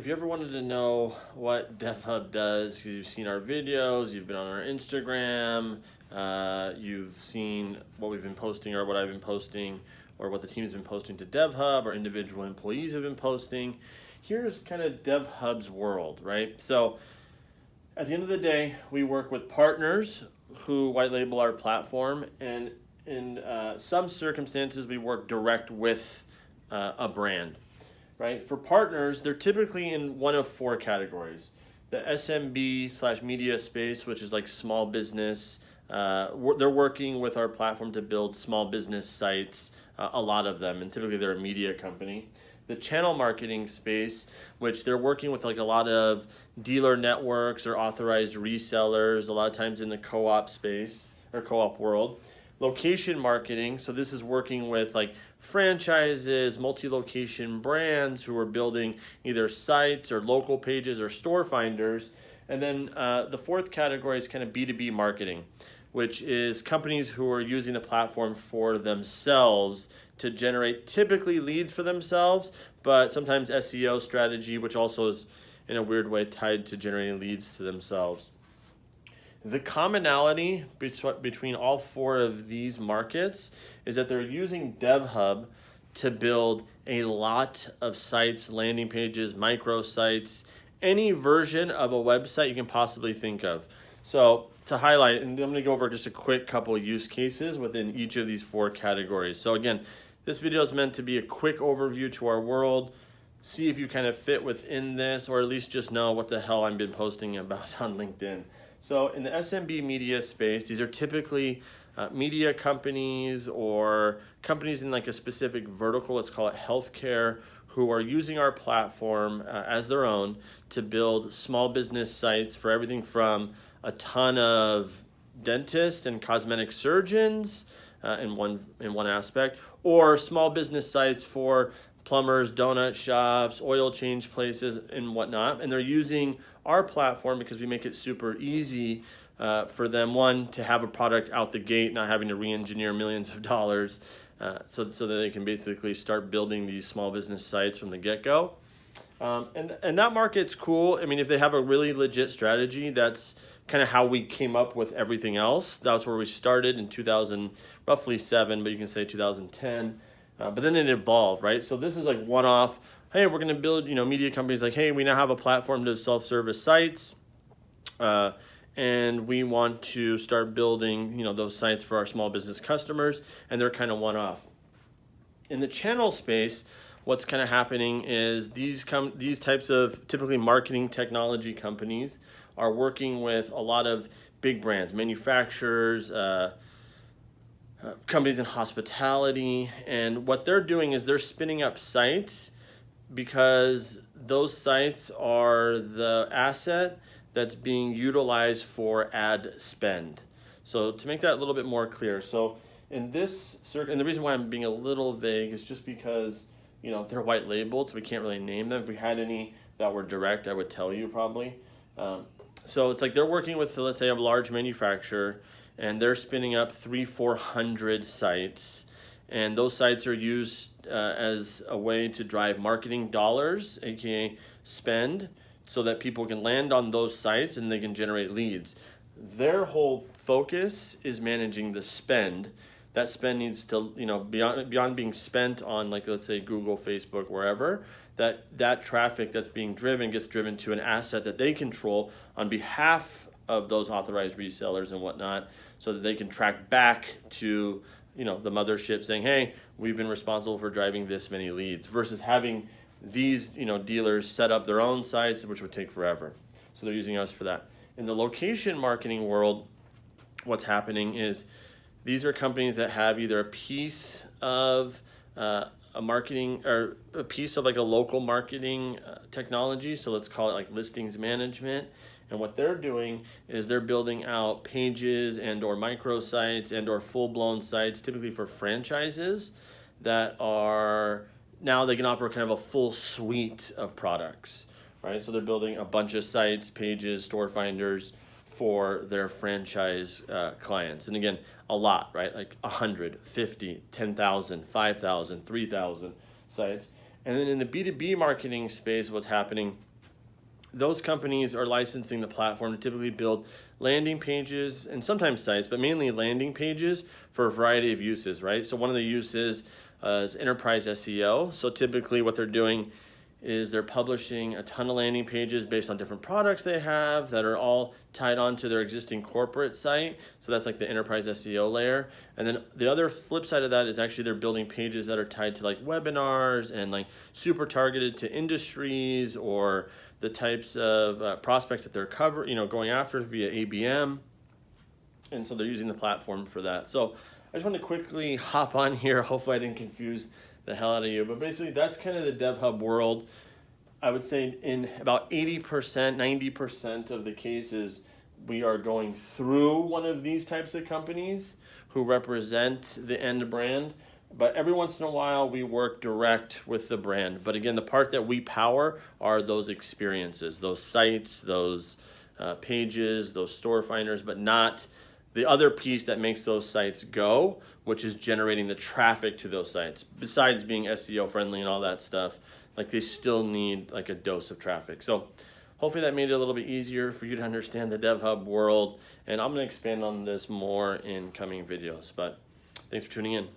if you ever wanted to know what DevHub does, you've seen our videos, you've been on our Instagram, you've seen what we've been posting or what I've been posting or what the team's been posting to DevHub or individual employees have been posting. Here's kind of DevHub's world, right? So at the end of the day, we work with partners who white label our platform, and in some circumstances, we work direct with a brand. Right? For partners, they're typically in one of four categories. The SMB/media space, which is like small business. They're working with our platform to build small business sites, a lot of them, and typically they're a media company. The channel marketing space, which they're working with like a lot of dealer networks or authorized resellers, a lot of times in the co-op space or co-op world. Location marketing, so this is working with like franchises, multi-location brands who are building either sites or local pages or store finders. And then the fourth category is kind of B2B marketing, which is companies who are using the platform for themselves to generate typically leads for themselves, but sometimes SEO strategy, which also is in a weird way tied to generating leads to themselves. The commonality between all four of these markets is that they're using DevHub to build a lot of sites, landing pages, microsites, any version of a website you can possibly think of. So to highlight, and I'm going to go over just a quick couple of use cases within each of these four categories. So again, this video is meant to be a quick overview to our world. See if you kind of fit within this, or at least just know what the hell I've been posting about on LinkedIn. So in the SMB media space, these are typically media companies or companies in like a specific vertical, let's call it healthcare, who are using our platform as their own to build small business sites for everything from a ton of dentists and cosmetic surgeons in one aspect, or small business sites for plumbers, donut shops, oil change places, and whatnot. And they're using our platform because we make it super easy for them, one, to have a product out the gate, not having to re-engineer millions of dollars, so that they can basically start building these small business sites from the get-go. And that market's cool. I mean, if they have a really legit strategy, that's kind of how we came up with everything else. That's where we started in 2007, but you can say 2010. But then it evolved, right? So this is like one-off. Hey, we're going to build, media companies like, hey, we now have a platform to self-service sites, and we want to start building, those sites for our small business customers, and they're kind of one-off. In the channel space, what's kind of happening is these types of typically marketing technology companies are working with a lot of big brands, manufacturers, companies in hospitality, and what they're doing is they're spinning up sites because those sites are the asset that's being utilized for ad spend. So to make that a little bit more clear, so in this circuit, and the reason why I'm being a little vague is just because they're white labeled, so we can't really name them. If we had any that were direct, I would tell you probably. So it's like they're working with, let's say, a large manufacturer, and they're spinning up 300-400 sites, and those sites are used as a way to drive marketing dollars, aka spend, so that people can land on those sites and they can generate leads. Their whole focus is managing the spend. That spend needs to, beyond being spent on, like, let's say Google, Facebook, wherever, that traffic that's being driven gets driven to an asset that they control on behalf of those authorized resellers and whatnot, so that they can track back to the mothership saying, hey, we've been responsible for driving this many leads, versus having these dealers set up their own sites, which would take forever. So they're using us for that. In the location marketing world, what's happening is these are companies that have either a piece of a marketing or a piece of like a local marketing technology, so let's call it like listings management. And what they're doing is they're building out pages and or microsites and or full-blown sites, typically for franchises that are, now they can offer kind of a full suite of products, right? So they're building a bunch of sites, pages, store finders for their franchise clients. And again, a lot, right? Like 100, 50, 10,000, 5,000, 3,000 sites. And then in the B2B marketing space, what's happening those companies are licensing the platform to typically build landing pages and sometimes sites, but mainly landing pages for a variety of uses, right? So one of the uses is enterprise SEO. So typically what they're doing is they're publishing a ton of landing pages based on different products they have that are all tied onto their existing corporate site. So that's like the enterprise SEO layer. And then the other flip side of that is actually they're building pages that are tied to like webinars and like super targeted to industries or the types of prospects that they're going after via ABM. And so they're using the platform for that. So I just want to quickly hop on here. Hopefully I didn't confuse the hell out of you, but basically that's kind of the DevHub world. I would say in about 80%, 90% of the cases, we are going through one of these types of companies who represent the end brand. But every once in a while, we work direct with the brand. But again, the part that we power are those experiences, those sites, those pages, those store finders, but not the other piece that makes those sites go, which is generating the traffic to those sites. Besides being SEO friendly and all that stuff, like they still need like a dose of traffic. So hopefully that made it a little bit easier for you to understand the DevHub world. And I'm gonna expand on this more in coming videos, but thanks for tuning in.